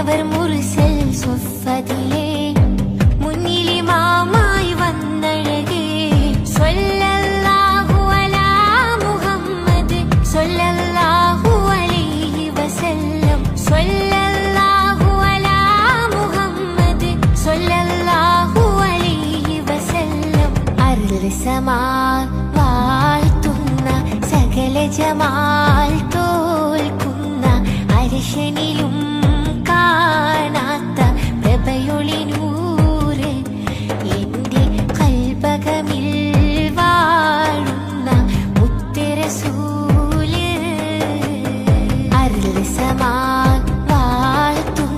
നബിയവർ മുർസൽ സ്വഫദിലെ മുന്നിലിമാമായി വന്നഴകേ സ്വല്ലല്ലാഹു അലാ മുഹമ്മദ് സ്വല്ലല്ലാഹു അലൈഹി വസല്ലം സ്വല്ലല്ലാഹു അലാ മുഹമ്മദ് സ്വല്ലല്ലാഹു അലൈഹി വസല്ലം അർള് സമാ വാഴ്ത്തുന്ന സകല ജമാൽ തോൽക്കുന്ന അർശനി